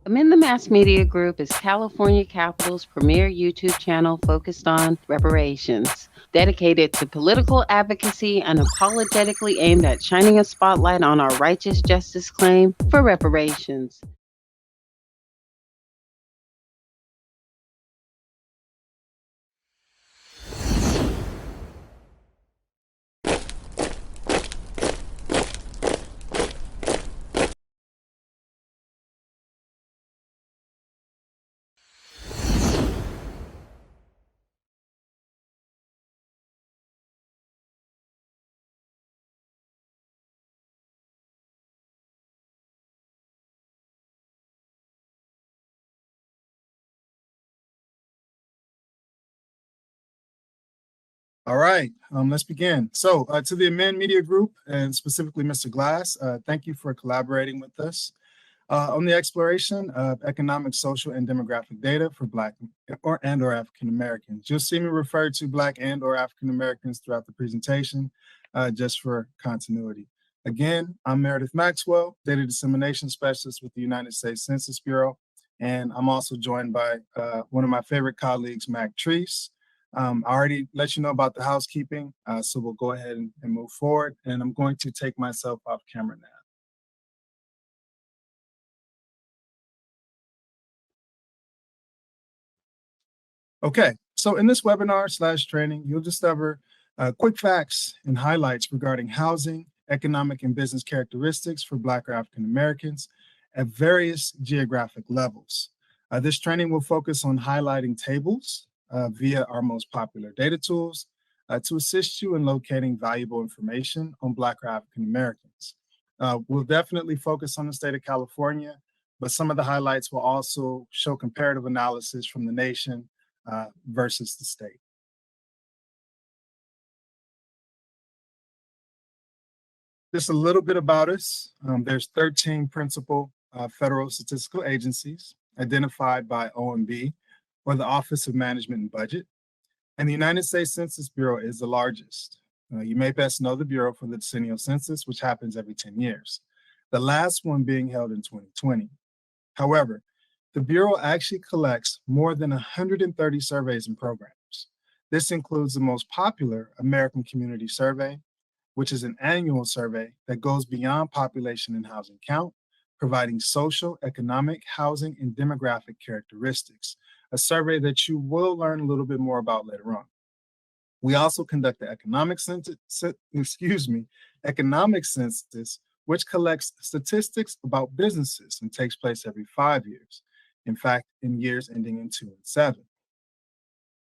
Amend the Mass Media Group is California Capital's premier YouTube channel focused on reparations, dedicated to political advocacy and apologetically aimed at shining a spotlight on our righteous justice claim for reparations. All right, let's begin. So to the Amend Media Group and specifically Mr. Glass, thank you for collaborating with us on the exploration of economic, social, and demographic data for Black or African Americans. You'll see me refer to Black and or African Americans throughout the presentation, just for continuity. Again, I'm Meredeth Maxwell, Data Dissemination Specialist with the United States Census Bureau, and I'm also joined by one of my favorite colleagues, Treece. I already let you know about the housekeeping, so we'll go ahead and move forward. And I'm going to take myself off camera now. Okay, so in this webinar / training, you'll discover quick facts and highlights regarding housing, economic and business characteristics for Black or African Americans at various geographic levels. This training will focus on highlighting tables via our most popular data tools to assist you in locating valuable information on Black or African Americans. We'll definitely focus on the state of California, but some of the highlights will also show comparative analysis from the nation versus the state. Just a little bit about us. There's 13 principal federal statistical agencies identified by OMB, or the Office of Management and Budget, and the United States Census Bureau is the largest. You may best know the Bureau for the decennial census, which happens every 10 years, the last one being held in 2020. However, the Bureau actually collects more than 130 surveys and programs. This includes the most popular American Community Survey, which is an annual survey that goes beyond population and housing count, providing social, economic, housing, and demographic characteristics, a survey that you will learn a little bit more about later on. We also conduct the economic census, which collects statistics about businesses and takes place every 5 years. In fact, in years ending in 2 and 7.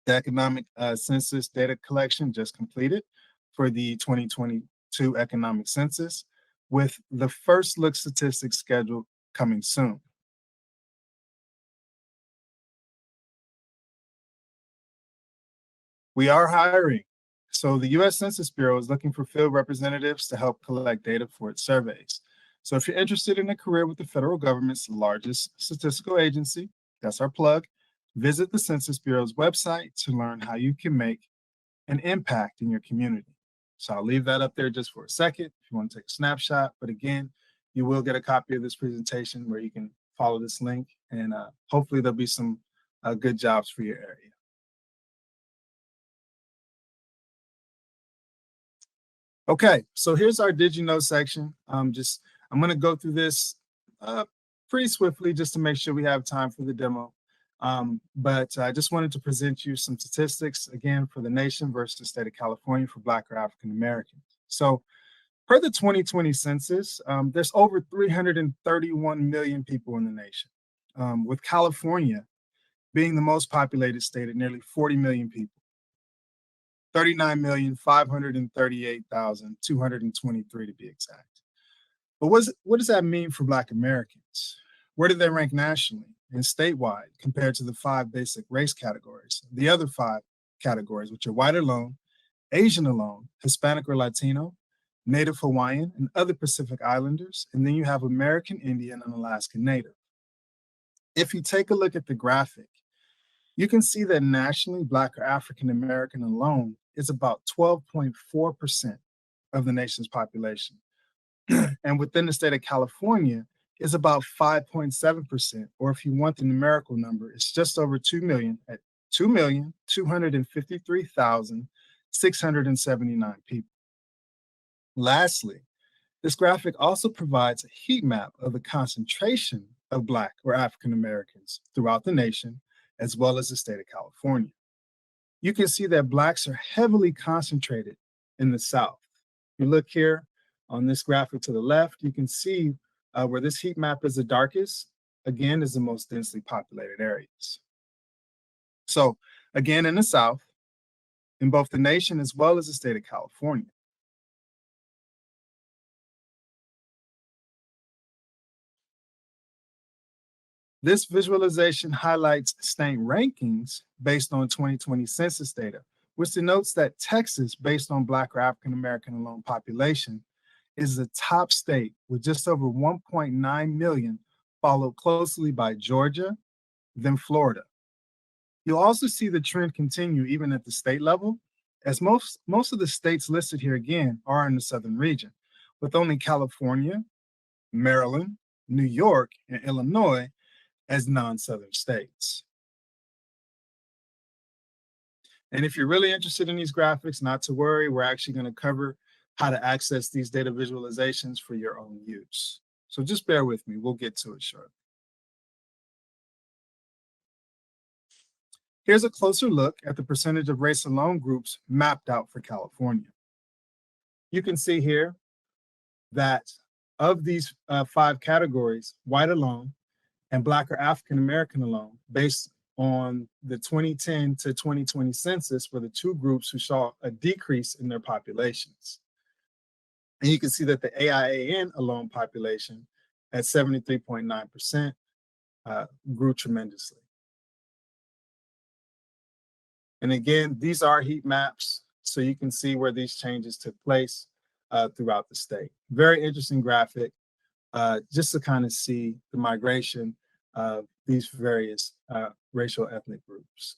The economic census data collection just completed for the 2022 economic census, with the first look statistics scheduled coming soon. We are hiring. So the U.S. Census Bureau is looking for field representatives to help collect data for its surveys. So if you're interested in a career with the federal government's largest statistical agency, that's our plug, visit the Census Bureau's website to learn how you can make an impact in your community. So I'll leave that up there just for a second if you want to take a snapshot. But again, you will get a copy of this presentation where you can follow this link, and hopefully there'll be some good jobs for your area. Okay, so here's our Did You Know section. I'm going to go through this pretty swiftly just to make sure we have time for the demo. But I just wanted to present you some statistics, again, for the nation versus the state of California for Black or African Americans. So per the 2020 census, there's over 331 million people in the nation, with California being the most populated state at nearly 40 million people. 39,538,223 to be exact. But what does that mean for Black Americans? Where do they rank nationally and statewide compared to the 5 basic race categories? The other 5 categories, which are white alone, Asian alone, Hispanic or Latino, Native Hawaiian, and other Pacific Islanders, and then you have American Indian and Alaskan Native. If you take a look at the graphic, you can see that nationally, Black or African American alone is about 12.4% of the nation's population. And within the state of California, is about 5.7%, or if you want the numerical number, it's just over 2 million at 2,253,679 people. Lastly, this graphic also provides a heat map of the concentration of Black or African Americans throughout the nation, as well as the state of California. You can see that Blacks are heavily concentrated in the South. If you look here on this graphic to the left, you can see where this heat map is the darkest, again, is the most densely populated areas. So again, in the South, in both the nation as well as the state of California. This visualization highlights state rankings based on 2020 census data, which denotes that Texas, based on Black or African American alone population, is the top state with just over 1.9 million, followed closely by Georgia, then Florida. You'll also see the trend continue even at the state level, as most of the states listed here again are in the southern region, with only California, Maryland, New York, and Illinois as non-southern states. And if you're really interested in these graphics, not to worry, we're actually going to cover how to access these data visualizations for your own use. So just bear with me, we'll get to it shortly. Here's a closer look at the percentage of race alone groups mapped out for California. You can see here that of these 5 categories, white alone and Black or African American alone, based on the 2010 to 2020 census, were the 2 groups who saw a decrease in their populations. And you can see that the AIAN alone population at 73.9% grew tremendously. And again, these are heat maps, so you can see where these changes took place throughout the state. Very interesting graphic, just to kind of see the migration of these various racial ethnic groups.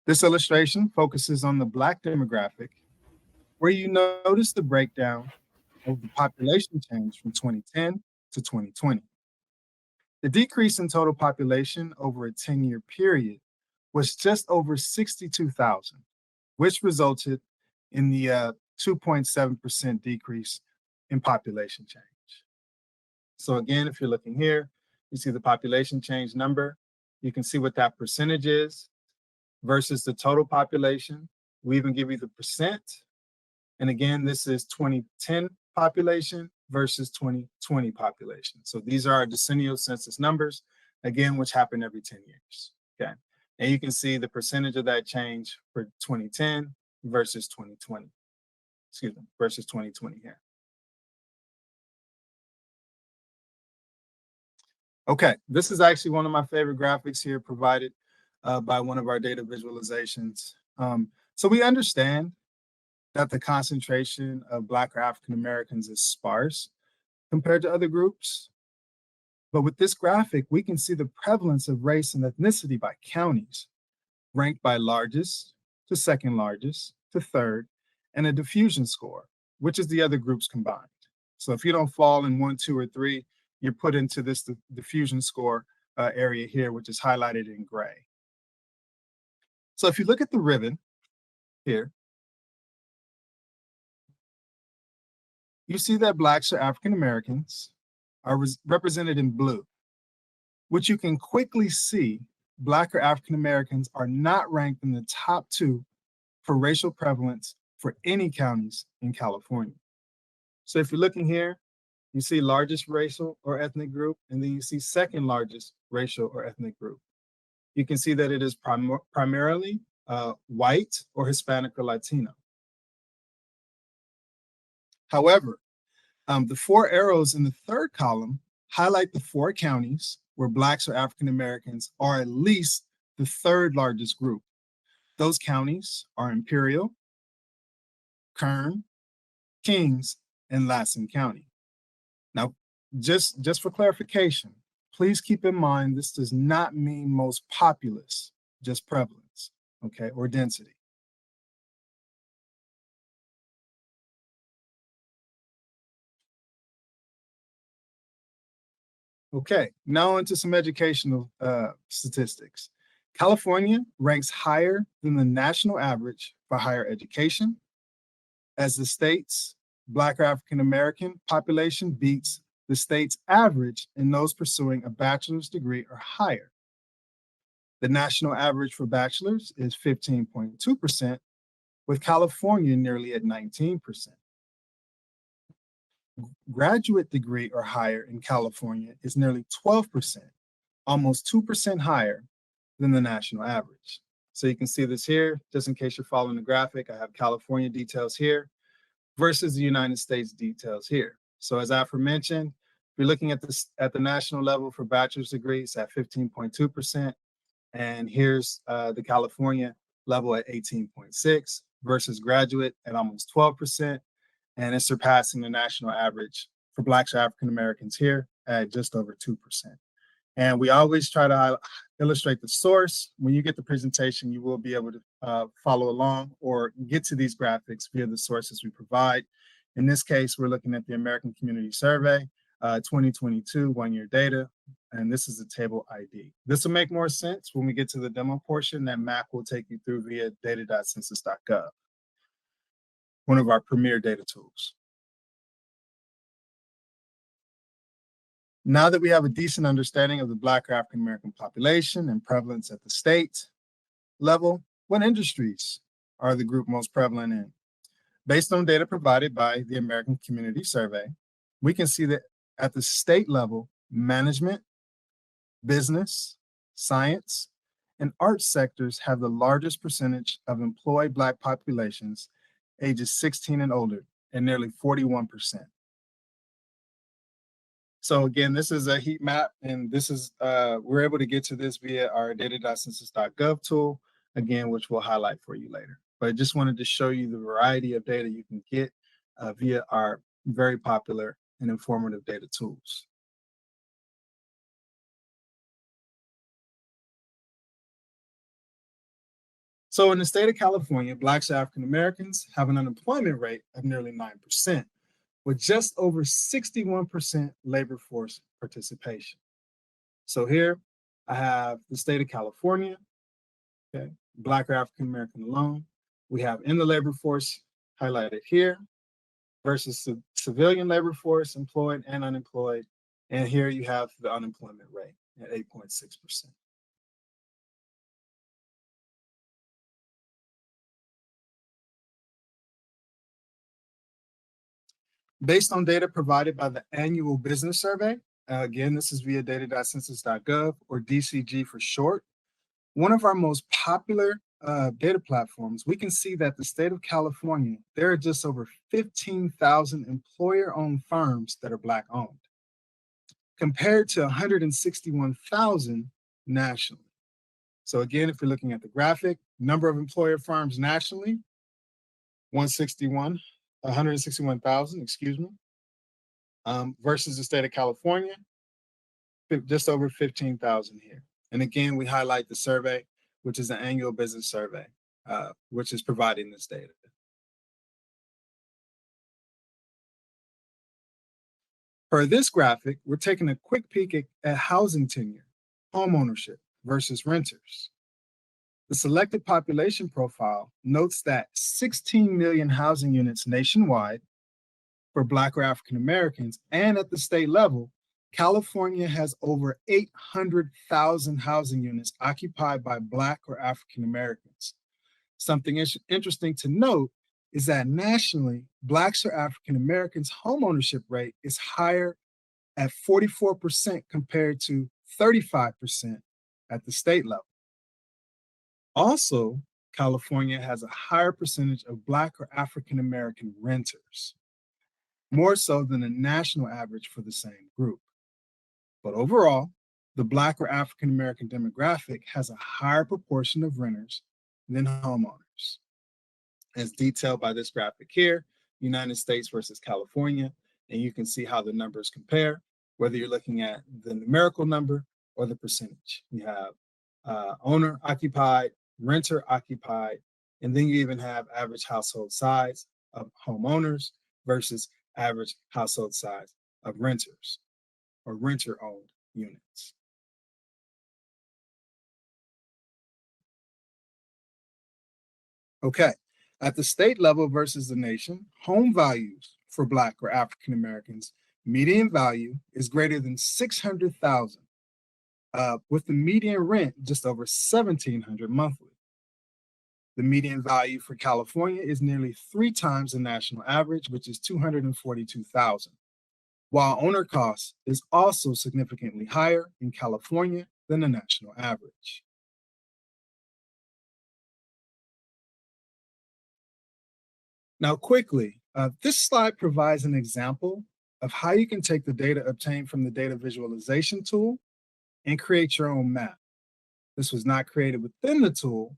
This illustration focuses on the Black demographic, where you notice the breakdown of the population change from 2010 to 2020. The decrease in total population over a 10-year period was just over 62,000, which resulted in the 2.7% decrease in population change. So again, if you're looking here, you see the population change number. You can see what that percentage is versus the total population. We even give you the percent. And again, this is 2010 population versus 2020 population. So these are our decennial census numbers, again, which happen every 10 years, okay? And you can see the percentage of that change for 2010 versus 2020, versus 2020 here. Okay, this is actually one of my favorite graphics here provided by one of our data visualizations. So we understand that the concentration of Black or African Americans is sparse compared to other groups. But with this graphic, we can see the prevalence of race and ethnicity by counties, ranked by largest to second largest to third, and a diffusion score, which is the other groups combined. So if you don't fall in 1, 2, or 3, you're put into this diffusion score area here, which is highlighted in gray. So if you look at the ribbon here, you see that Blacks or African Americans are represented in blue, which you can quickly see Black or African Americans are not ranked in the top 2 for racial prevalence for any counties in California. So if you're looking here, you see largest racial or ethnic group, and then you see second largest racial or ethnic group. You can see that it is primarily white or Hispanic or Latino. However, the 4 arrows in the third column highlight the 4 counties where Blacks or African Americans are at least the 3rd largest group. Those counties are Imperial, Kern, Kings, and Lassen County. Now, just for clarification, please keep in mind this does not mean most populous, just prevalence, okay, or density. Okay, now into some educational statistics. California ranks higher than the national average for higher education, as the state's Black or African American population beats the state's average in those pursuing a bachelor's degree or higher. The national average for bachelors is 15.2%, with California nearly at 19%. Graduate degree or higher in California is nearly 12%, almost 2% higher than the national average. So you can see this here, just in case you're following the graphic, I have California details here versus the United States details here. So as aforementioned, if you're looking at this at the national level for bachelor's degrees at 15.2%, and here's the California level at 18.6 versus graduate at almost 12%, and it's surpassing the national average for Blacks or African Americans here at just over 2%. And we always try to illustrate the source. When you get the presentation, you will be able to follow along or get to these graphics via the sources we provide. In this case, we're looking at the American Community Survey, 2022 one-year data, and this is the table ID. This will make more sense when we get to the demo portion that Mac will take you through via data.census.gov, one of our premier data tools. Now that we have a decent understanding of the Black or African American population and prevalence at the state level, what industries are the group most prevalent in? Based on data provided by the American Community Survey, we can see that at the state level, management, business, science, and arts sectors have the largest percentage of employed Black populations ages 16 and older at nearly 41%. So again, this is a heat map, and this is we're able to get to this via our data.census.gov tool, again, which we'll highlight for you later. But I just wanted to show you the variety of data you can get via our very popular and informative data tools. So in the state of California, Blacks and African Americans have an unemployment rate of nearly 9%, with just over 61% labor force participation. So here I have the state of California, okay, Black or African American alone. We have in the labor force highlighted here versus civilian labor force, employed and unemployed. And here you have the unemployment rate at 8.6%. Based on data provided by the annual business survey, again, this is via data.census.gov or DCG for short, one of our most popular data platforms, we can see that the state of California, there are just over 15,000 employer-owned firms that are Black-owned, compared to 161,000 nationally. So again, if you're looking at the graphic, number of employer firms nationally, 161,000, excuse me, versus the state of California, just over 15,000 here. And again, we highlight the survey, which is the annual business survey, which is providing this data. For this graphic, we're taking a quick peek at housing tenure, home ownership versus renters. The selected population profile notes that 16 million housing units nationwide for Black or African Americans, and at the state level, California has over 800,000 housing units occupied by Black or African Americans. Something interesting to note is that nationally, Blacks or African Americans' homeownership rate is higher at 44% compared to 35% at the state level. Also, California has a higher percentage of Black or African American renters, more so than the national average for the same group. But overall, the Black or African American demographic has a higher proportion of renters than homeowners. As detailed by this graphic here, United States versus California, and you can see how the numbers compare, whether you're looking at the numerical number or the percentage. You have owner occupied, renter occupied, and then you even have average household size of homeowners versus average household size of renters or renter owned units. Okay, at the state level versus the nation, home values for Black or African Americans, median value is greater than 600,000, with the median rent just over 1,700 monthly. The median value for California is nearly 3 times the national average, which is 242,000, while owner cost is also significantly higher in California than the national average. Now, quickly, this slide provides an example of how you can take the data obtained from the data visualization tool and create your own map. This was not created within the tool,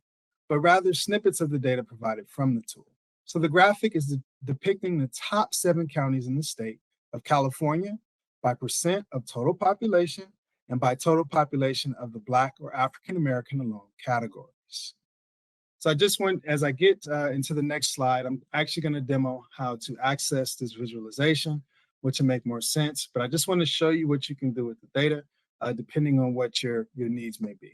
but rather snippets of the data provided from the tool. So the graphic is depicting the top 7 counties in the state of California by percent of total population and by total population of the Black or African American alone categories. So I just want, as I get into the next slide, I'm actually going to demo how to access this visualization, which will make more sense. But I just want to show you what you can do with the data, depending on what your needs may be.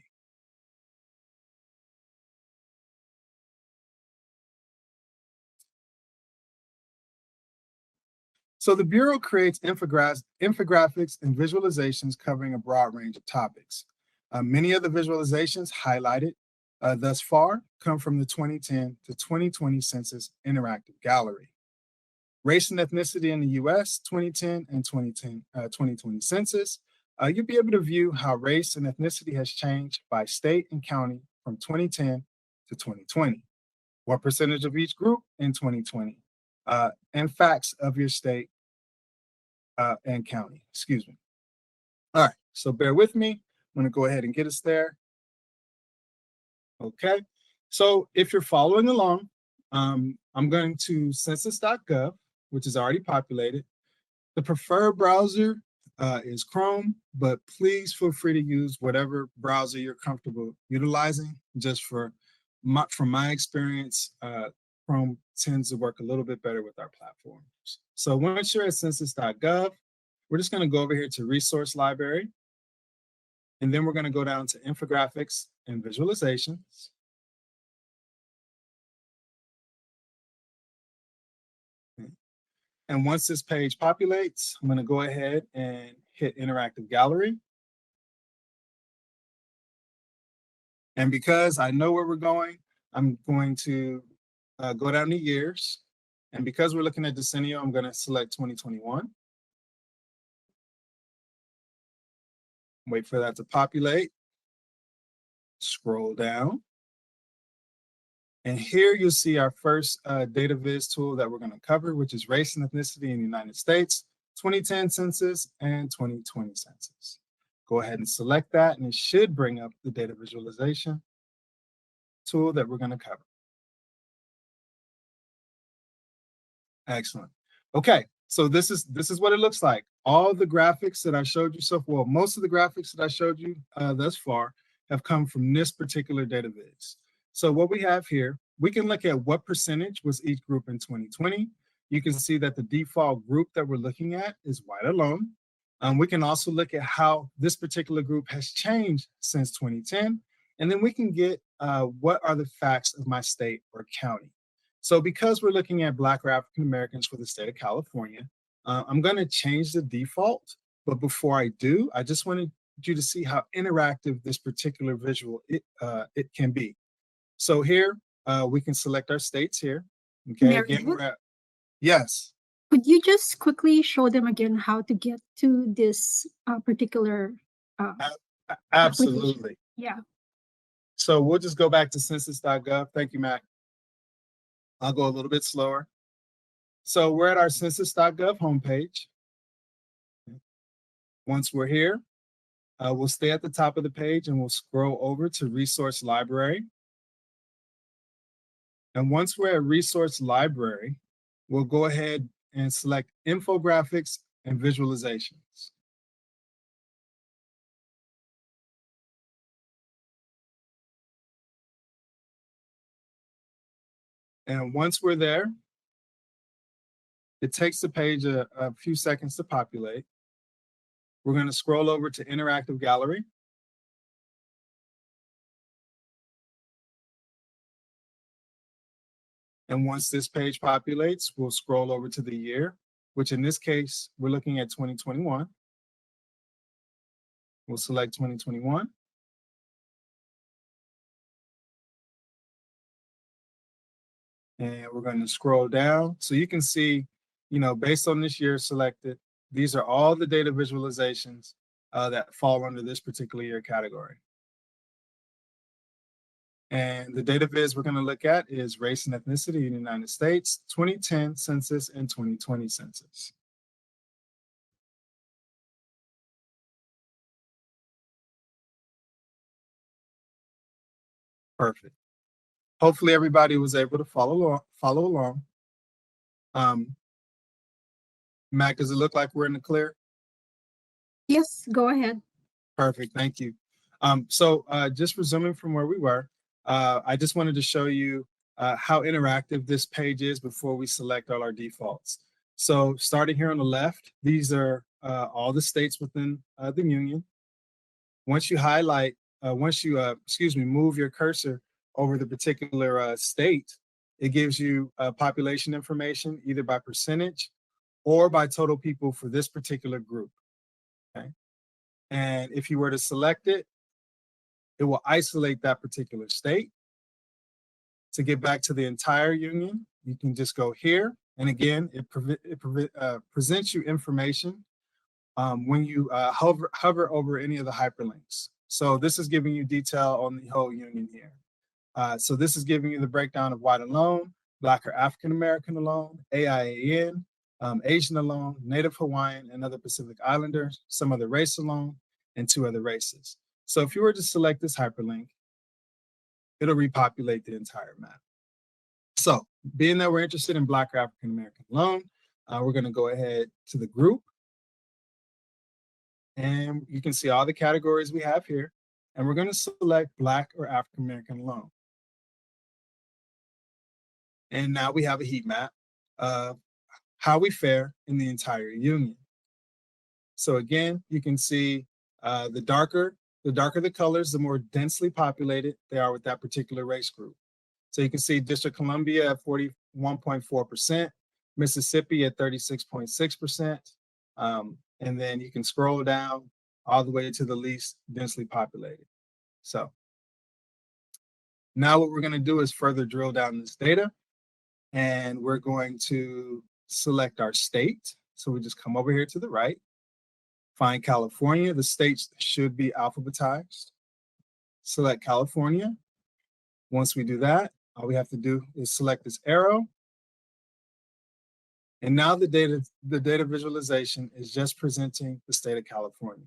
So the Bureau creates infographics and visualizations covering a broad range of topics. Many of the visualizations highlighted thus far come from the 2010 to 2020 Census Interactive Gallery. Race and ethnicity in the US 2010 and 2020 census, you'll be able to view how race and ethnicity has changed by state and county from 2010 to 2020. What percentage of each group in 2020, and facts of your state and county, excuse me. All right, so bear with me. I'm gonna go ahead and get us there. Okay, so if you're following along, I'm going to census.gov, which is already populated. The preferred browser is Chrome, but please feel free to use whatever browser you're comfortable utilizing. Just from my experience, Chrome tends to work a little bit better with our platforms. So once you're at census.gov, we're just going to go over here to Resource Library, and then we're going to go down to Infographics and Visualizations. And once this page populates, I'm going to go ahead and hit Interactive Gallery. And because I know where we're going, I'm going to go down to years. And because we're looking at decennial, I'm going to select 2021. Wait for that to populate. Scroll down. And here you'll see our first data viz tool that we're going to cover, which is race and ethnicity in the United States, 2010 census and 2020 census. Go ahead and select that, and it should bring up the data visualization tool that we're going to cover. Excellent. Okay, so this is what it looks like. All the graphics that I showed you so far, well, most of the graphics that I showed you thus far have come from this particular data viz. So what we have here, we can look at what percentage was each group in 2020. You can see that the default group that we're looking at is white alone. We can also look at how this particular group has changed since 2010. And then we can get what are the facts of my state or county. So because we're looking at Black or African Americans for the state of California, I'm going to change the default. But before I do, I just wanted you to see how interactive this particular visual it can be. So here, we can select our states here. Okay, again, we're at, yes. Could you just quickly show them again how to get to this particular Absolutely. application? Yeah. So we'll just go back to census.gov. Thank you, Mac. I'll go a little bit slower. So we're at our census.gov homepage. Once we're here, we'll stay at the top of the page and we'll scroll over to Resource Library. And once we're at Resource Library, we'll go ahead and select Infographics and Visualizations. And once we're there, it takes the page a few seconds to populate. We're going to scroll over to Interactive Gallery. And once this page populates, we'll scroll over to the year, which in this case, we're looking at 2021. We'll select 2021. And we're going to scroll down. So you can see, based on this year selected, these are all the data visualizations that fall under this particular year category. And the data viz we're going to look at is race and ethnicity in the United States, 2010 census and 2020 census. Perfect. Hopefully everybody was able to follow along. Mac, does it look like we're in the clear? Yes, go ahead. Perfect, thank you. So just resuming from where we were, I just wanted to show you how interactive this page is before we select all our defaults. So starting here on the left, these are all the states within the union. Once you highlight, move your cursor over the particular state, it gives you population information either by percentage or by total people for this particular group, okay? And if you were to select it, it will isolate that particular state. To get back to the entire union, you can just go here. And again, it presents you information when you hover over any of the hyperlinks. So this is giving you detail on the whole union here. So this is giving you the breakdown of white alone, Black or African American alone, AIAN, Asian alone, Native Hawaiian, and other Pacific Islanders, some other race alone, and 2 other races. So if you were to select this hyperlink, it'll repopulate the entire map. So being that we're interested in Black or African American alone, we're going to go ahead to the group. And you can see all the categories we have here. And we're going to select Black or African American alone. And now we have a heat map of how we fare in the entire union. So again, you can see the darker the colors, the more densely populated they are with that particular race group. So you can see District of Columbia at 41.4%, Mississippi at 36.6%, and then you can scroll down all the way to the least densely populated. So now what we're going to do is further drill down this data, and we're going to select our state. So we just come over here to the right, find California. The states should be alphabetized. Select California. Once we do that, all we have to do is select this arrow. And now the data visualization is just presenting the state of California.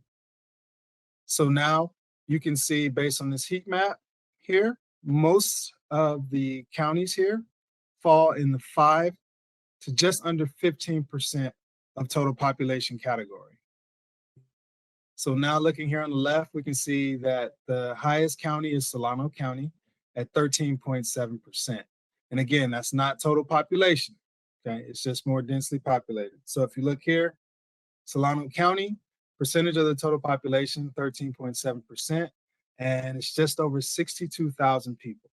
So now you can see, based on this heat map here, most of the counties here fall in the 5 to just under 15% of total population category. So now looking here on the left, we can see that the highest county is Solano County at 13.7%. And again, that's not total population, okay? It's just more densely populated. So if you look here, Solano County, percentage of the total population, 13.7%, and it's just over 62,000 people.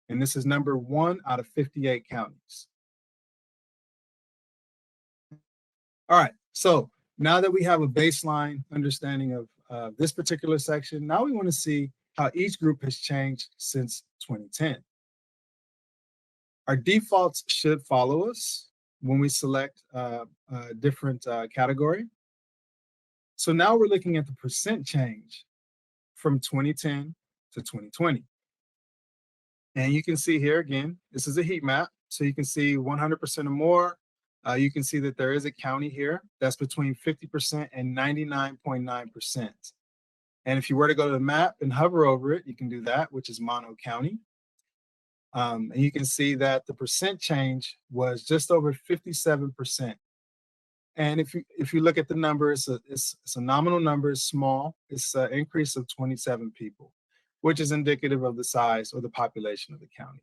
And this is number 1 out of 58 counties. All right, so now that we have a baseline understanding of this particular section, now we want to see how each group has changed since 2010. Our defaults should follow us when we select a different category. So now we're looking at the percent change from 2010 to 2020. And you can see here again, this is a heat map. So you can see 100% or more. You can see that there is a county here that's between 50% and 99.9%. And if you were to go to the map and hover over it, you can do that, which is Mono County. And you can see that the percent change was just over 57%. And if you look at the number, it's a nominal number, it's small. It's an increase of 27 people, which is indicative of the size or the population of the county.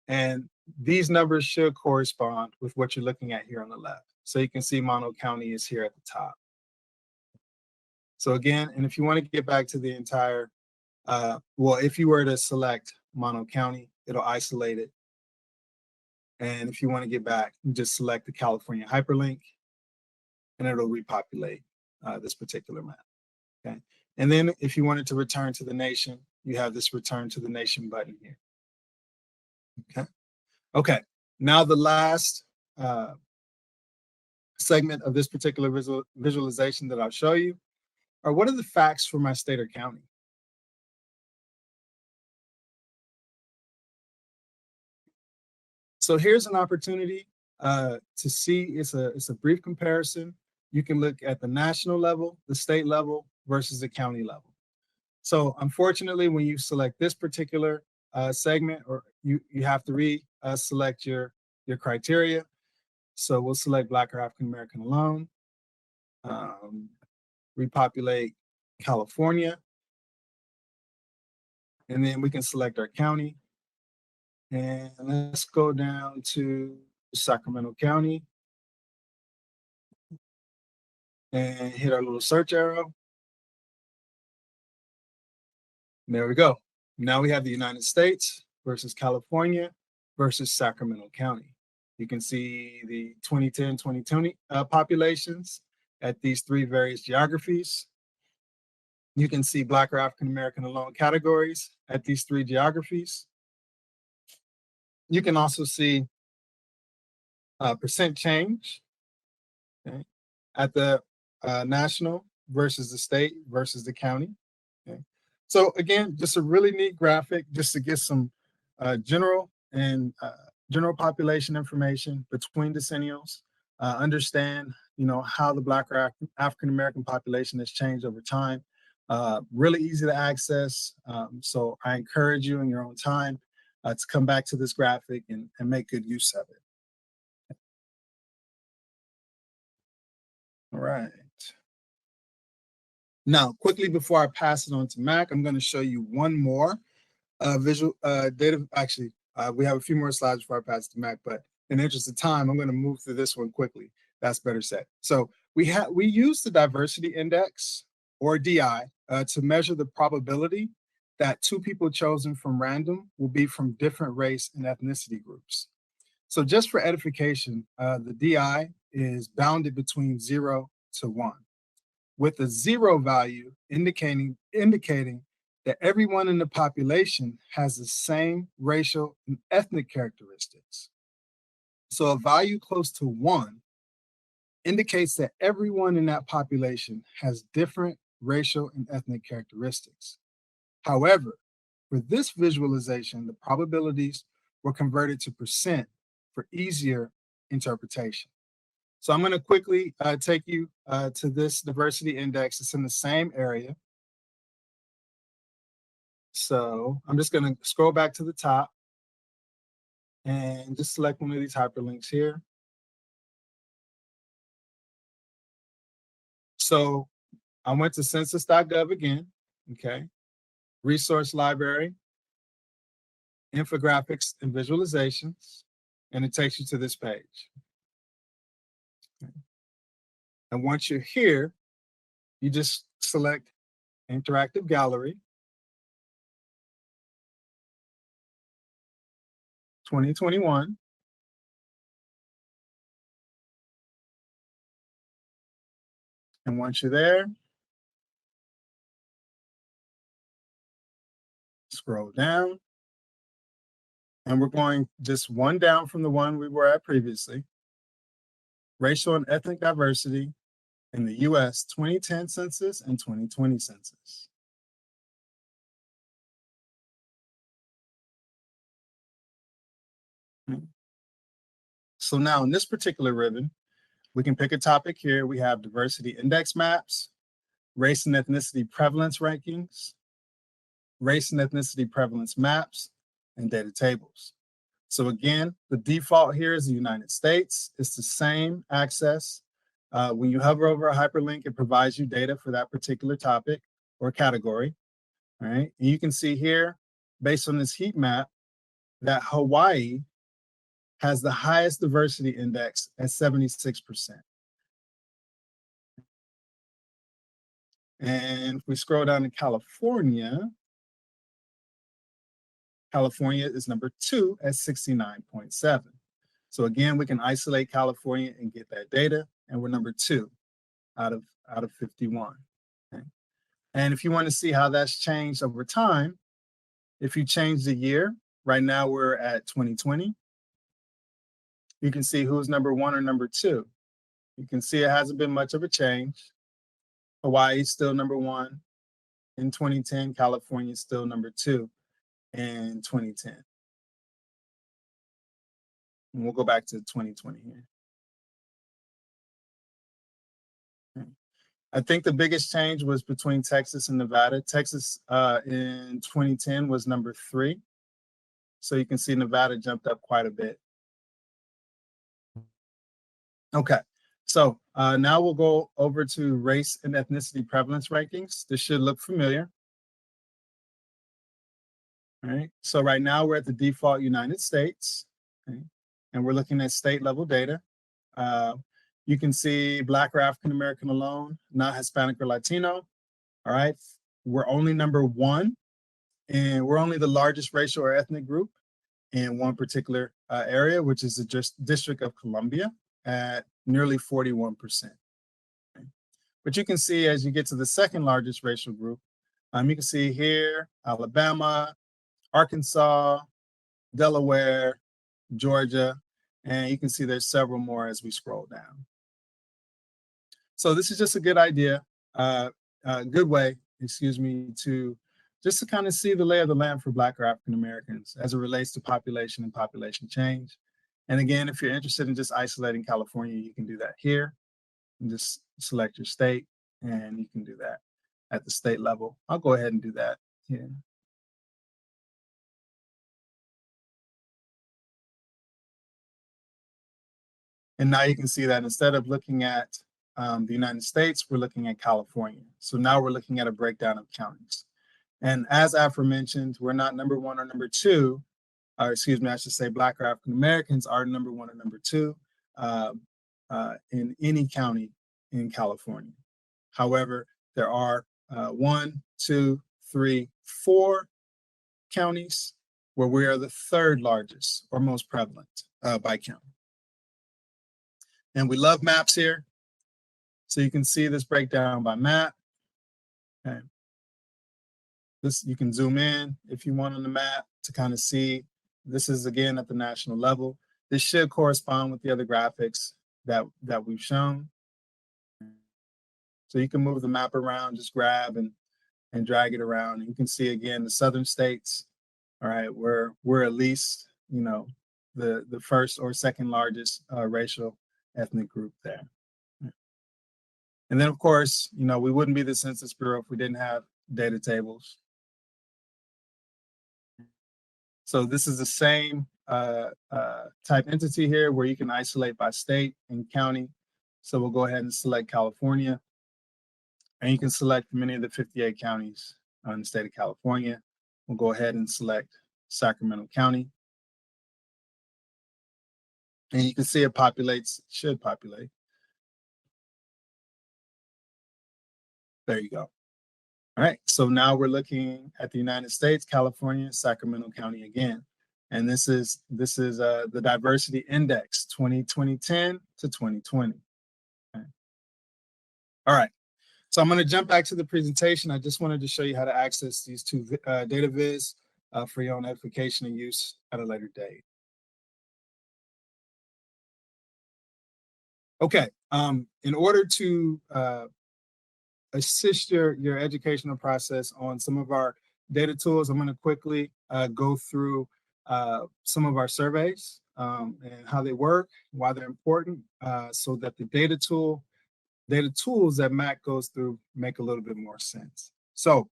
And these numbers should correspond with what you're looking at here on the left. So you can see Mono County is here at the top. So again, and if you want to get back to the entire, well, if you were to select Mono County, it'll isolate it. And if you want to get back, you just select the California hyperlink and it'll repopulate this particular map, okay? And then if you wanted to return to the nation, you have this return to the nation button here, okay? Okay, now the last segment of this particular visualization that I'll show you are what are the facts for my state or county? So here's an opportunity to see, it's a brief comparison. You can look at the national level, the state level versus the county level. So unfortunately, when you select this particular segment, or you have to select your criteria. So we'll select Black or African American alone, repopulate California, and then we can select our county. And let's go down to Sacramento County and hit our little search arrow. And there we go. Now we have the United States versus California versus Sacramento County. You can see the 2010, 2020 populations at these three various geographies. You can see Black or African American alone categories at these three geographies. You can also see percent change, okay, at the national versus the state versus the county. Okay. So again, just a really neat graphic just to get some general population information between decennials. Understand, how the Black or African American population has changed over time. Really easy to access. So I encourage you in your own time to come back to this graphic and make good use of it. All right. Now, quickly before I pass it on to Mac, I'm going to show you one more visual data. Actually, we have a few more slides before I pass it to Mac, but in the interest of time, I'm going to move through this one quickly. That's better said. So we use the diversity index, or DI, to measure the probability that two people chosen from random will be from different race and ethnicity groups. So just for edification, the DI is bounded between 0 to 1, with a 0 value indicating that everyone in the population has the same racial and ethnic characteristics. So a value close to 1 indicates that everyone in that population has different racial and ethnic characteristics. However, for this visualization, the probabilities were converted to percent for easier interpretation. So I'm going to quickly take you to this diversity index. It's in the same area. So I'm just going to scroll back to the top and just select one of these hyperlinks here. So I went to census.gov again, okay? Resource library, infographics and visualizations, and it takes you to this page. Okay. And once you're here, you just select Interactive Gallery, 2021. And once you're there, scroll down. And we're going just one down from the one we were at previously. Racial and ethnic diversity in the US 2010 census and 2020 census. So now in this particular ribbon, we can pick a topic here. We have diversity index maps, race and ethnicity prevalence rankings, race and ethnicity prevalence maps, and data tables. So again, the default here is the United States. It's the same access. When you hover over a hyperlink, it provides you data for that particular topic or category. All right. And you can see here, based on this heat map, that Hawaii has the highest diversity index at 76%. And if we scroll down to California, California is number 2 at 69.7. So again, we can isolate California and get that data, and we're number 2 out of 51. Okay. And if you want to see how that's changed over time, if you change the year, right now we're at 2020. You can see who's number 1 or number 2. You can see it hasn't been much of a change. Hawaii is still number 1 in 2010. California is still number 2 in 2010. And we'll go back to 2020 here. Okay. I think the biggest change was between Texas and Nevada. Texas in 2010 was number 3. So you can see Nevada jumped up quite a bit. Okay, so now we'll go over to race and ethnicity prevalence rankings. This should look familiar. All right, so right now we're at the default United States, okay, and we're looking at state level data. You can see Black or African American alone, not Hispanic or Latino. All right, we're only number 1, and we're only the largest racial or ethnic group in one particular area, which is the District of Columbia at nearly 41%. Okay. But you can see as you get to the second largest racial group, you can see here, Alabama, Arkansas, Delaware, Georgia, and you can see there's several more as we scroll down. So this is just a good idea, good way, to just to kind of see the lay of the land for Black or African Americans as it relates to population and population change. And again, if you're interested in just isolating California, you can do that here. And just select your state, and you can do that at the state level. I'll go ahead and do that here. And now you can see that instead of looking at the United States, we're looking at California. So now we're looking at a breakdown of counties. And as aforementioned, we're not number 1 or number 2, or excuse me, I should say Black or African Americans are number 1 or number 2 in any county in California. However, there are 1, 2, 3, 4 counties where we are the 3rd largest or most prevalent by count. And we love maps here. So you can see this breakdown by map. Okay. This, you can zoom in if you want on the map to kind of see. This is again at the national level. This should correspond with the other graphics that we've shown. So you can move the map around, just grab and drag it around. And you can see again the southern states. All right, we're at least, you know, the first or second largest racial ethnic group there. And then of course, you know, we wouldn't be the Census Bureau if we didn't have data tables. So this is the same type entity here where you can isolate by state and county. So we'll go ahead and select California. And you can select from any of the 58 counties in the state of California. We'll go ahead and select Sacramento County. And you can see it populates, should populate. There you go. All right, so now we're looking at the United States, California, Sacramento County again. And this is the diversity index 2010 to 2020. Okay. All right, so I'm gonna jump back to the presentation. I just wanted to show you how to access these two data viz for your own edification and use at a later date. Okay, in order to assist your educational process on some of our data tools, I'm going to quickly go through some of our surveys and how they work, why they're important, so that the data tools that Mac goes through make a little bit more sense. So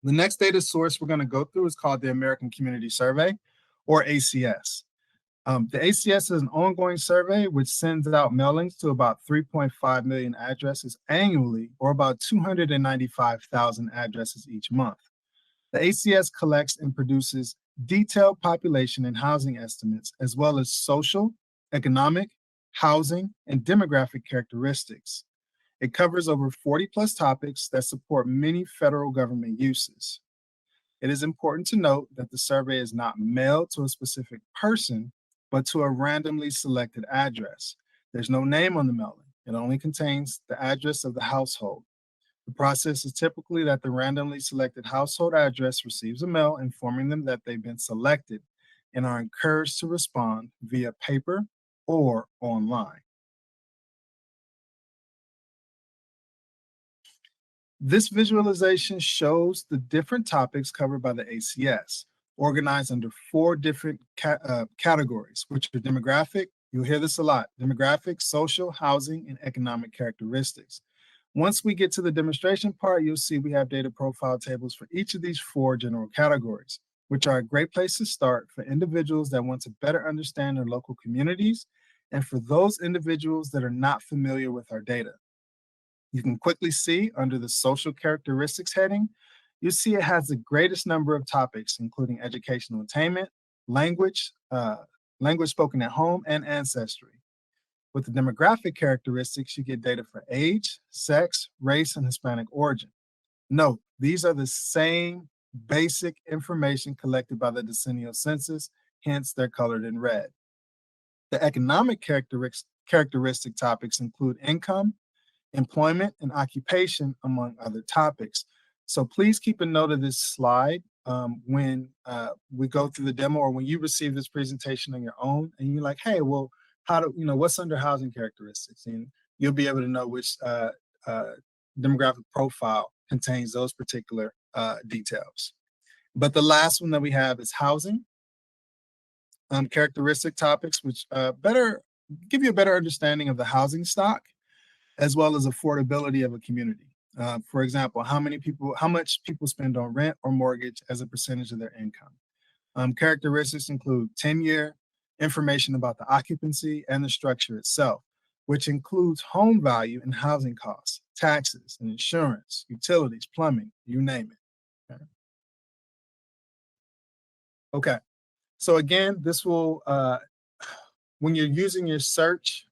the next data source we're going to go through is called the American Community Survey, or ACS. The ACS is an ongoing survey which sends out mailings to about 3.5 million addresses annually, or about 295,000 addresses each month. The ACS collects and produces detailed population and housing estimates, as well as social, economic, housing, and demographic characteristics. It covers over 40 plus topics that support many federal government uses. It is important to note that the survey is not mailed to a specific person, but to a randomly selected address. There's no name on the mailing. It only contains the address of the household. The process is typically that the randomly selected household address receives a mail informing them that they've been selected and are encouraged to respond via paper or online. This visualization shows the different topics covered by the ACS, organized under 4 different categories, which are demographic, you'll hear this a lot, demographic, social, housing, and economic characteristics. Once we get to the demonstration part, you'll see we have data profile tables for each of these 4 general categories, which are a great place to start for individuals that want to better understand their local communities and for those individuals that are not familiar with our data. You can quickly see under the social characteristics heading, you see it has the greatest number of topics, including educational attainment, language, language spoken at home, and ancestry. With the demographic characteristics, you get data for age, sex, race, and Hispanic origin. Note, these are the same basic information collected by the decennial census, hence they're colored in red. The economic characteristic topics include income, employment, and occupation, among other topics. So please keep a note of this slide when we go through the demo or when you receive this presentation on your own and you're like, hey, well, what's under housing characteristics? And you'll be able to know which demographic profile contains those particular details. But the last one that we have is housing characteristic topics, which give you a better understanding of the housing stock as well as affordability of a community. For example, how much people spend on rent or mortgage as a percentage of their income. Characteristics include tenure, information about the occupancy and the structure itself, which includes home value and housing costs, taxes and insurance, utilities, plumbing, you name it. Okay, so again, this will, when you're using your search,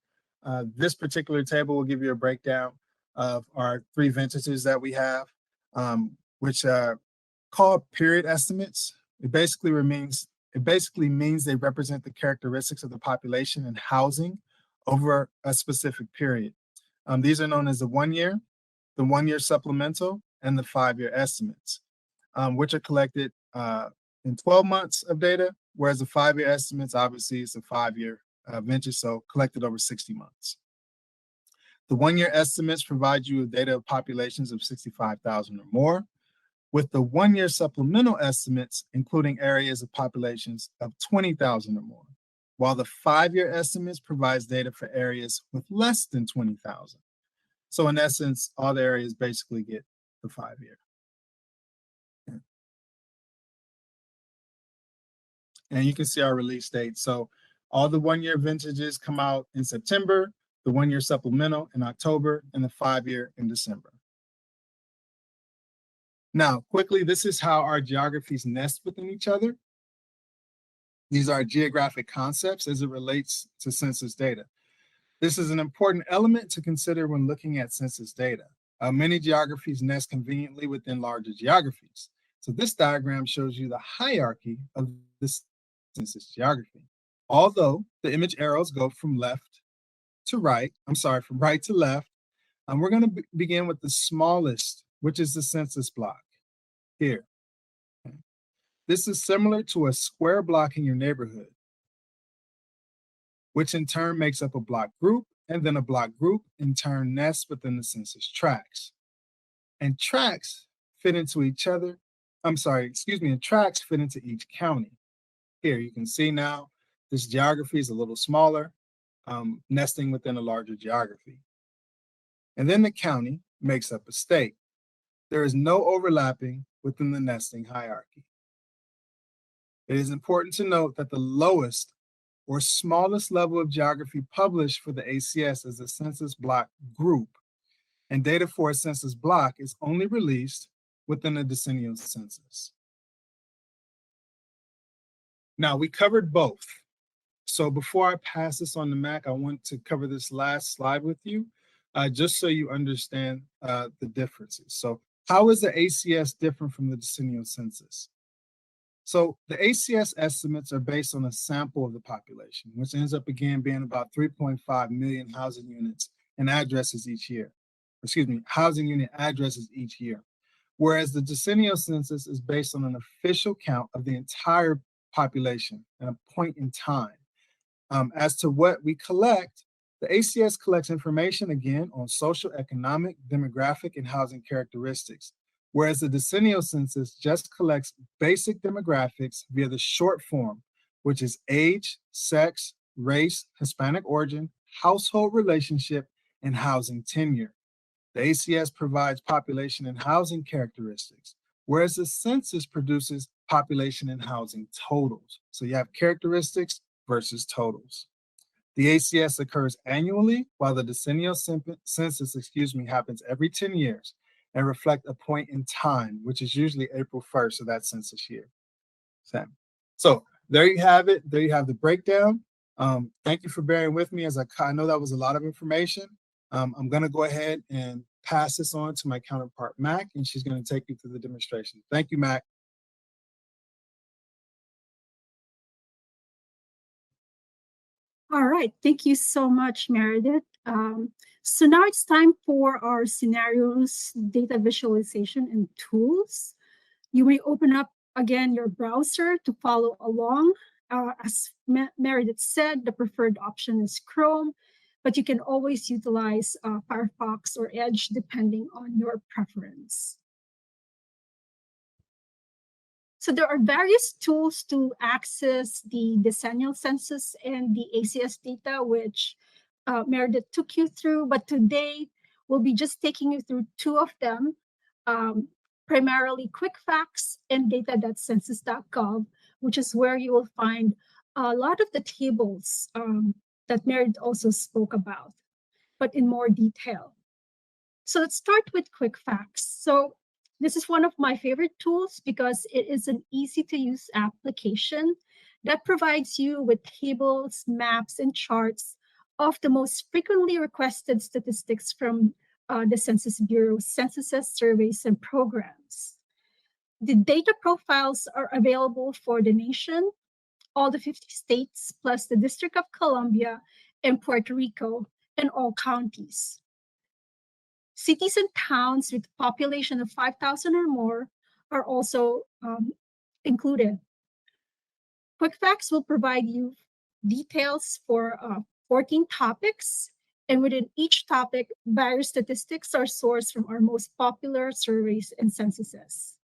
this particular table will give you a breakdown of our 3 vintages that we have, which are called period estimates. It basically means they represent the characteristics of the population and housing over a specific period. These are known as the 1 year, the 1 year supplemental, and the 5-year estimates, which are collected in 12 months of data, whereas the 5-year estimates, obviously, is a 5-year vintage, so collected over 60 months. The 1 year estimates provide you with data of populations of 65,000 or more, with the 1 year supplemental estimates including areas of populations of 20,000 or more, while the 5-year estimates provides data for areas with less than 20,000. So in essence, all the areas basically get the 5-year. And you can see our release date. So all the 1 year vintages come out in September, the 1 year supplemental in October, and the 5-year in December. Now, quickly, this is how our geographies nest within each other. These are geographic concepts as it relates to census data. This is an important element to consider when looking at census data. Many geographies nest conveniently within larger geographies. So this diagram shows you the hierarchy of this census geography. Although the image arrows go from right to left, we're going to begin with the smallest, which is the census block here. Okay. This is similar to a square block in your neighborhood, which in turn makes up a block group, and then a block group in turn nests within the census tracts. And tracts fit into each other. And tracts fit into each county. Here you can see now this geography is a little smaller, nesting within a larger geography. And then the county makes up a state. There is no overlapping within the nesting hierarchy. It is important to note that the lowest or smallest level of geography published for the ACS is the census block group, and data for a census block is only released within the decennial census. Now, we covered both. So before I pass this on to Mac, I want to cover this last slide with you. just so you understand the differences. So how is the ACS different from the decennial census? So the ACS estimates are based on a sample of the population, which ends up again being about 3.5 million housing units and addresses each year. Excuse me, housing unit addresses each year. Whereas the decennial census is based on an official count of the entire population at a point in time. As to what we collect, the ACS collects information again on social, economic, demographic, and housing characteristics, whereas the decennial census just collects basic demographics via the short form, which is age, sex, race, Hispanic origin, household relationship, and housing tenure. The ACS provides population and housing characteristics, whereas the census produces population and housing totals. So you have characteristics versus totals. The ACS occurs annually, while the decennial census, happens every 10 years and reflect a point in time, which is usually April 1st of that census year. So there you have it. There you have the breakdown. Thank you for bearing with me as I know that was a lot of information. I'm going to go ahead and pass this on to my counterpart, Mac, and she's going to take you through the demonstration. Thank you, Mac. All right, thank you so much, Meredith. So now it's time for our scenarios, data visualization, and tools. You may open up again your browser to follow along. As Meredith said, the preferred option is Chrome, but you can always utilize Firefox or Edge depending on your preference. So there are various tools to access the decennial census and the ACS data, which Meredith took you through, but today we'll be just taking you through two of them, primarily Quick Facts and data.census.gov, which is where you will find a lot of the tables that Meredith also spoke about, but in more detail. So let's start with Quick Facts. So this is one of my favorite tools because it is an easy to use application that provides you with tables, maps, and charts of the most frequently requested statistics from the Census Bureau's censuses, surveys, and programs. The data profiles are available for the nation, all the 50 states, plus the District of Columbia and Puerto Rico, and all counties. Cities and towns with a population of 5,000 or more are also included. Quick Facts will provide you details for 14 topics, and within each topic, various statistics are sourced from our most popular surveys and censuses.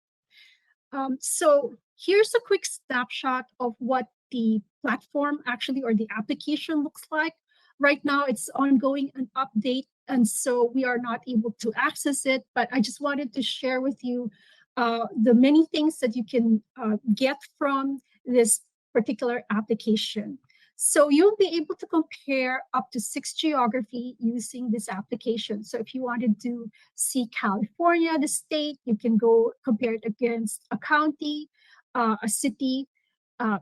So here's a quick snapshot of what the platform actually, or the application, looks like. Right now, it's ongoing an update, and so we are not able to access it, but I just wanted to share with you the many things that you can get from this particular application. So you'll be able to compare up to 6 geography using this application. So if you wanted to see California, the state, you can go compare it against a county, a city.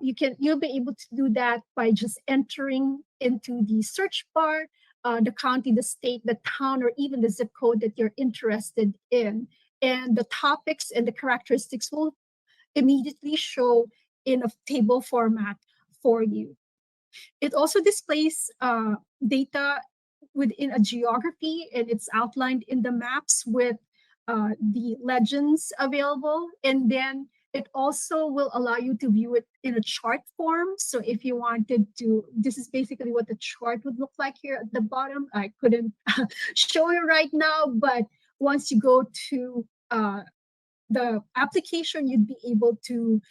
You'll be able to do that by just entering into the search bar the county, the state, the town, or even the zip code that you're interested in. And the topics and the characteristics will immediately show in a table format for you. It also displays data within a geography, and it's outlined in the maps with the legends available. And then it also will allow you to view it in a chart form. So if you wanted to, this is basically what the chart would look like here at the bottom. I couldn't show you right now, but once you go to the application, you'd be able to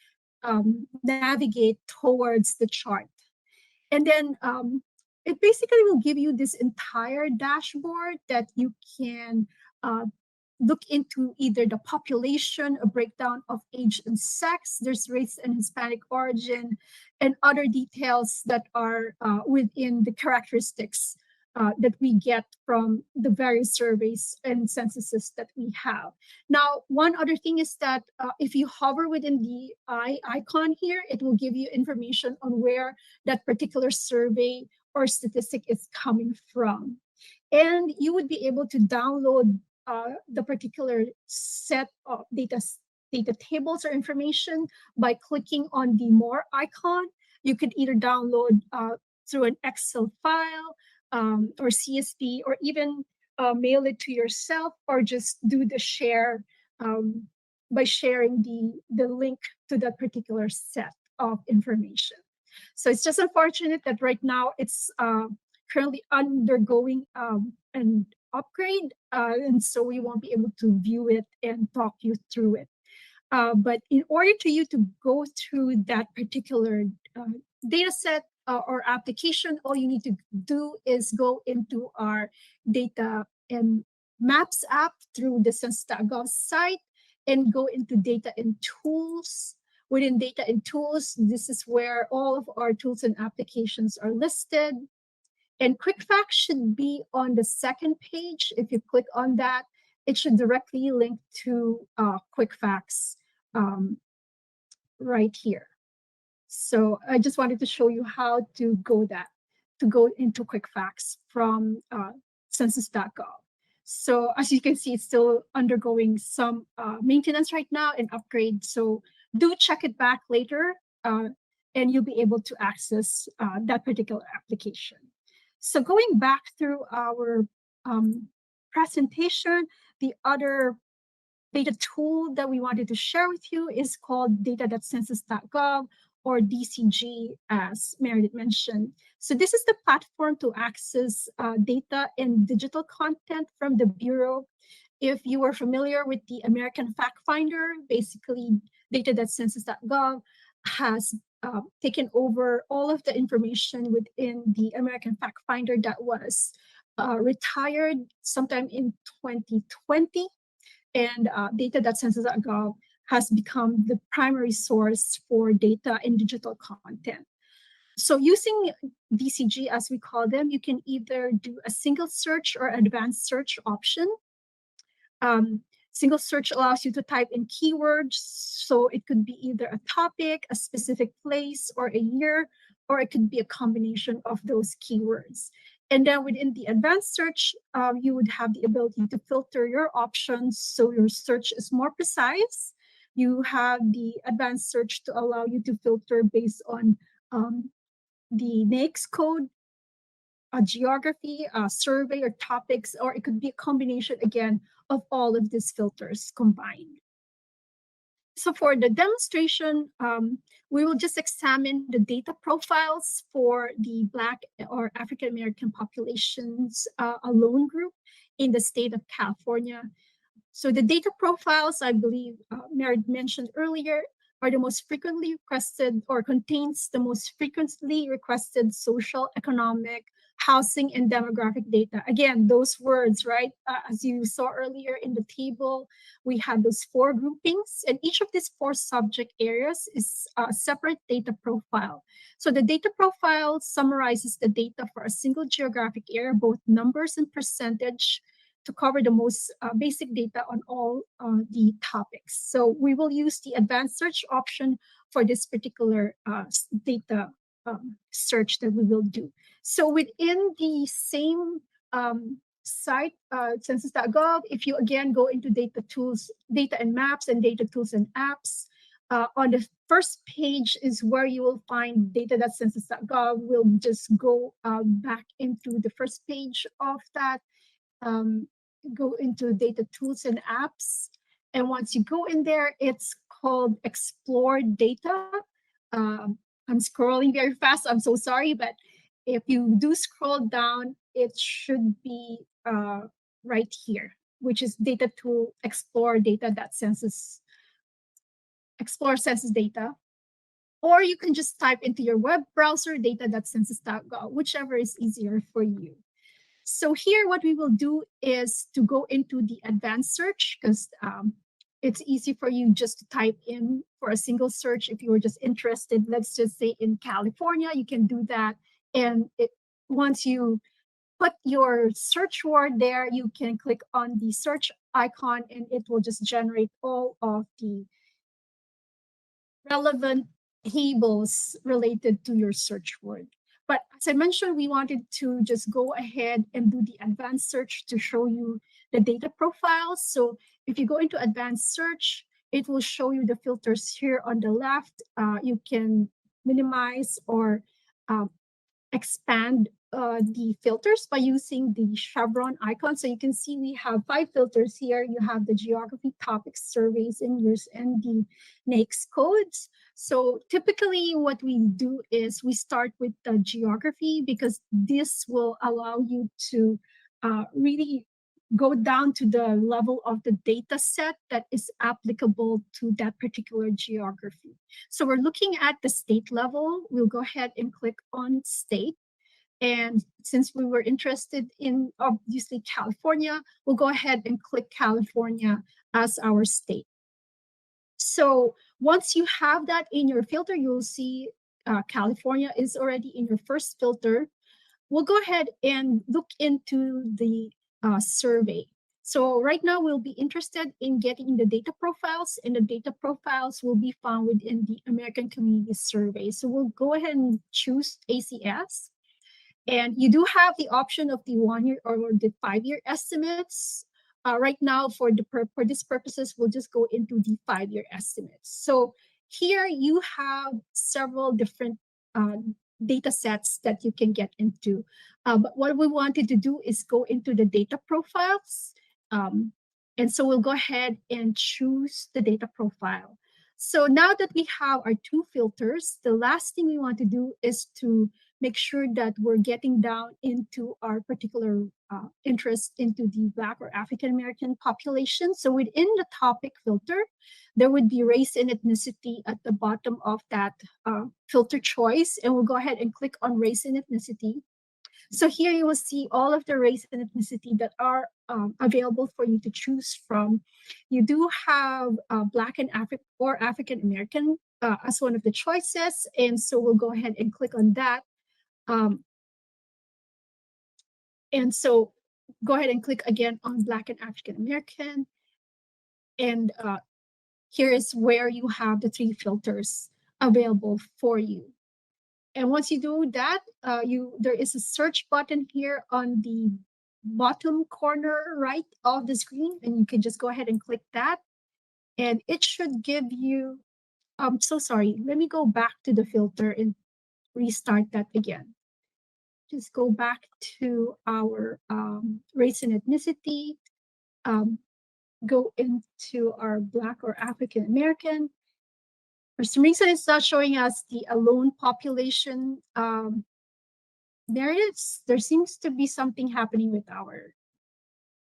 navigate towards the chart. And then it basically will give you this entire dashboard that you can look into either the population, a breakdown of age and sex, there's race and Hispanic origin, and other details that are within the characteristics that we get from the various surveys and censuses that we have. Now, one other thing is that if you hover within the icon here, it will give you information on where that particular survey or statistic is coming from. And you would be able to download the particular set of data tables or information by clicking on the more icon. You could either download through an Excel file or CSV, or even mail it to yourself, or just do the share um, by sharing the link to that particular set of information. So it's just unfortunate that right now it's currently undergoing an upgrade, and so we won't be able to view it and talk you through it. But in order to you to go through that particular data set or application, all you need to do is go into our data and maps app through the census.gov site and go into data and tools. Within data and tools, this is where all of our tools and applications are listed. And QuickFacts should be on the second page. If you click on that, it should directly link to QuickFacts right here. So I just wanted to show you how to go into QuickFacts from census.gov. So as you can see, it's still undergoing some maintenance right now and upgrade. So do check it back later, and you'll be able to access that particular application. So going back through our presentation, the other data tool that we wanted to share with you is called data.census.gov, or DCG, as Meredith mentioned. So this is the platform to access data and digital content from the Bureau. If you are familiar with the American Fact Finder, basically data.census.gov has taken over all of the information within the American Fact Finder that was retired sometime in 2020. And data.census.gov has become the primary source for data and digital content. So using DCG, as we call them, you can either do a single search or advanced search option. Single search allows you to type in keywords, so it could be either a topic, a specific place, or a year, or it could be a combination of those keywords. And then within the advanced search, you would have the ability to filter your options so your search is more precise. You have the advanced search to allow you to filter based on the NAICS code, a geography, a survey, or topics, or it could be a combination, again, of all of these filters combined. So for the demonstration, we will just examine the data profiles for the Black or African American populations alone group in the state of California. So the data profiles, I believe Meredith mentioned earlier, are the most frequently requested, or contains the most frequently requested social, economic, housing, and demographic data. Again, those words, right? As you saw earlier in the table, we had those 4 groupings, and each of these 4 subject areas is a separate data profile. So the data profile summarizes the data for a single geographic area, both numbers and percentage, to cover the most basic data on all the topics. So we will use the advanced search option for this particular data search that we will do. So within the same site, census.gov, if you again go into data tools, data and maps, and data tools and apps, on the first page is where you will find data.census.gov. We'll just go back into the first page of that, go into data tools and apps. And once you go in there, it's called Explore Data. I'm scrolling very fast, I'm so sorry, but if you do scroll down, it should be right here, which is data tool explore data.census, explore census data. Or you can just type into your web browser data.census.gov, whichever is easier for you. So here, what we will do is to go into the advanced search, because it's easy for you just to type in for a single search. If you were just interested, let's just say in California, you can do that. And once you put your search word there, you can click on the search icon and it will just generate all of the relevant tables related to your search word. But as I mentioned, we wanted to just go ahead and do the advanced search to show you the data profiles. So if you go into advanced search, it will show you the filters here on the left. You can minimize or um, expand the filters by using the chevron icon. So you can see we have 5 filters here. You have the geography, topics, surveys, and years, and the NAICS codes. So typically what we do is we start with the geography because this will allow you to really go down to the level of the data set that is applicable to that particular geography. So we're looking at the state level. We'll go ahead and click on state. And since we were interested in obviously California, we'll go ahead and click California as our state. So once you have that in your filter, you'll see California is already in your first filter. We'll go ahead and look into the survey. So right now we'll be interested in getting the data profiles, and the data profiles will be found within the American Community Survey. So we'll go ahead and choose ACS. And you do have the option of the 1 year or the 5-year estimates. Right now, for these purposes, we'll just go into the 5-year estimates. So here you have several different data sets that you can get into. But what we wanted to do is go into the data profiles. And so we'll go ahead and choose the data profile. So now that we have our 2 filters, the last thing we want to do is to make sure that we're getting down into our particular interest into the Black or African American population. So within the topic filter, there would be race and ethnicity at the bottom of that filter choice. And we'll go ahead and click on race and ethnicity. So here you will see all of the race and ethnicity that are available for you to choose from. You do have Black and African American as one of the choices. And so we'll go ahead and click on that. And so go ahead and click again on Black and African American. And here is where you have the 3 filters available for you. And once you do that, there is a search button here on the bottom corner right of the screen, and you can just go ahead and click that. And it should give you, I'm so sorry, let me go back to the filter and restart that again. Just go back to our race and ethnicity, go into our Black or African American. For some reason, it's not showing us the alone population. There seems to be something happening with our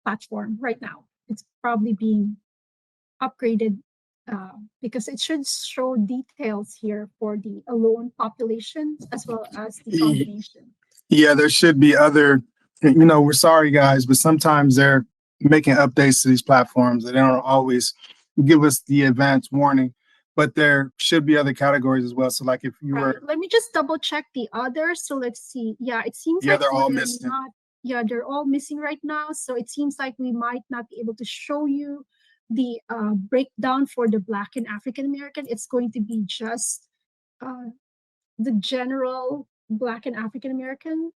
platform right now. It's probably being upgraded because it should show details here for the alone population as well as the combination. Yeah, there should be other, we're sorry guys, but sometimes they're making updates to these platforms that they don't always give us the advance warning, but there should be other categories as well. So like if you were, let me just double check the others. So let's see. Yeah, it seems like they're all missing. They're all missing right now. So it seems like we might not be able to show you the breakdown for the Black and African American. It's going to be just the general Black and African American,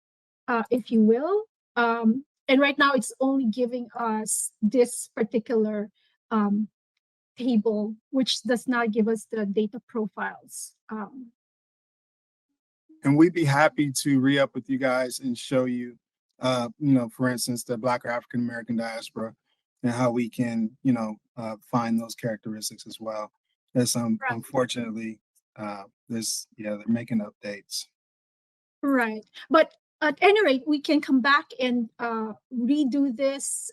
if you will. And right now it's only giving us this particular table, which does not give us the data profiles. And we'd be happy to re-up with you guys and show you, for instance, the Black or African American diaspora and how we can, find those characteristics as well. That's unfortunately, they're making updates. Right, but at any rate, we can come back and redo this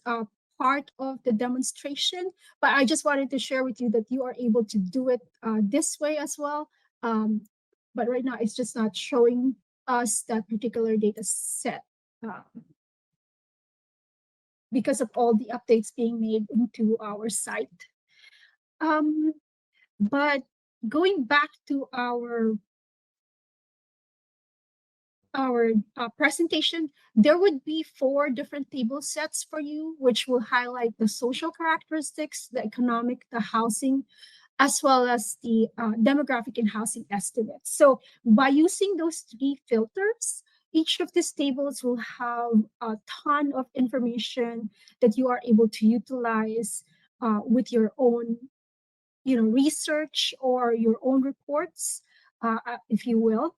part of the demonstration. But I just wanted to share with you that you are able to do it this way as well. But right now, it's just not showing us that particular data set because of all the updates being made into our site. But going back to our presentation, there would be 4 different table sets for you, which will highlight the social characteristics, the economic, the housing, as well as the demographic and housing estimates. So by using those three filters, each of these tables will have a ton of information that you are able to utilize with your own, research or your own reports, if you will.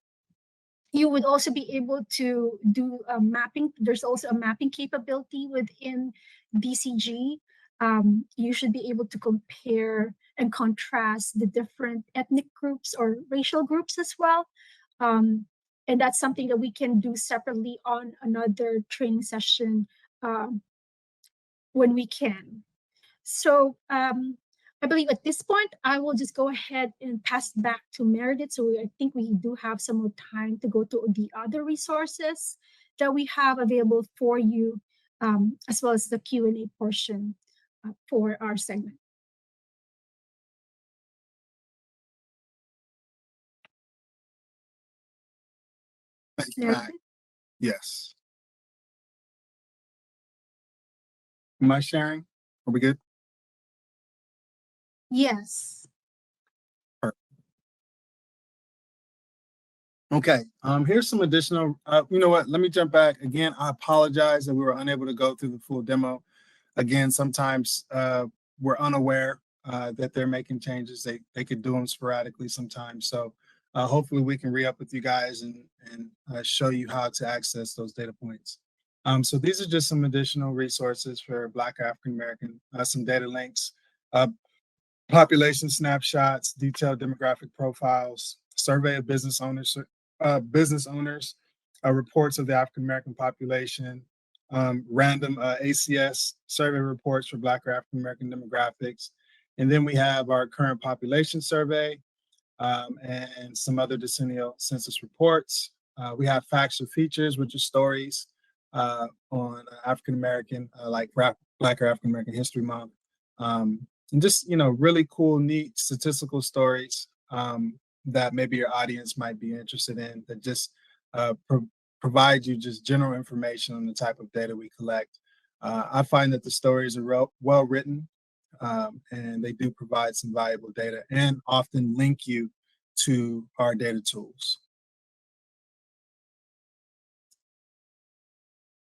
You would also be able to do a mapping. There's also a mapping capability within DCG. You should be able to compare and contrast the different ethnic groups or racial groups as well. And that's something that we can do separately on another training session when we can. So I believe at this point, I will just go ahead and pass back to Meredith. So I think we do have some more time to go to the other resources that we have available for you, as well as the Q&A portion for our segment. Thank you, Meredith? Mac. Yes. Am I sharing? Are we good? Yes. Okay, here's some additional, you know what, let me jump back. Again, I apologize that we were unable to go through the full demo. Again, sometimes we're unaware that they're making changes. They could do them sporadically sometimes. So hopefully we can re-up with you guys and show you how to access those data points. So these are just some additional resources for Black African American, some data links, population snapshots, detailed demographic profiles, survey of business owners, reports of the African American population, random ACS survey reports for Black or African American demographics. And then we have our current population survey and some other decennial census reports. We have facts or features, which are stories on African American, like Black or African American History Month. And just, really cool, neat statistical stories that maybe your audience might be interested in, that just provide you just general information on the type of data we collect. I find that the stories are well written, and they do provide some valuable data and often link you to our data tools.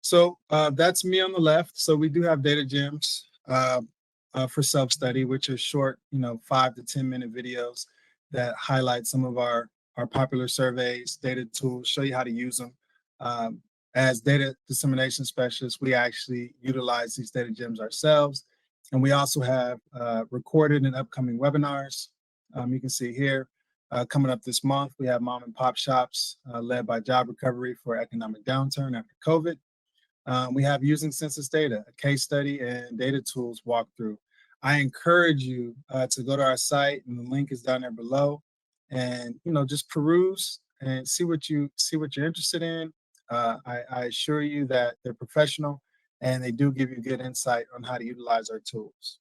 So that's me on the left. So we do have data gems for self-study, which are short, 5 to 10 minute videos that highlight some of our popular surveys, data tools, show you how to use them. As data dissemination specialists, we actually utilize these data gems ourselves. And we also have recorded and upcoming webinars. You can see here, coming up this month, we have mom and pop shops led by job recovery for economic downturn after COVID. We have using census data, a case study and data tools walkthrough. I encourage you to go to our site, and the link is down there below, and just peruse and see what you're interested in. I assure you that they're professional and they do give you good insight on how to utilize our tools.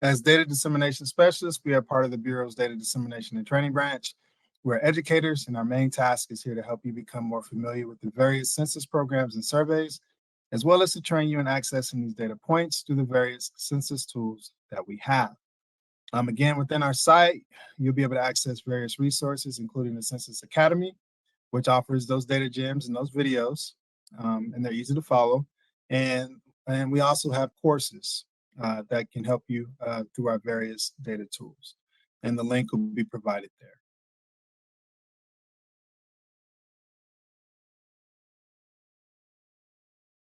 As data dissemination specialists, we are part of the Bureau's Data Dissemination and Training Branch. We're educators, and our main task is here to help you become more familiar with the various census programs and surveys, as well as to train you in accessing these data points through the various census tools that we have. Again, within our site, you'll be able to access various resources, including the Census Academy, which offers those data gems and those videos, and they're easy to follow. And we also have courses that can help you through our various data tools, and the link will be provided there.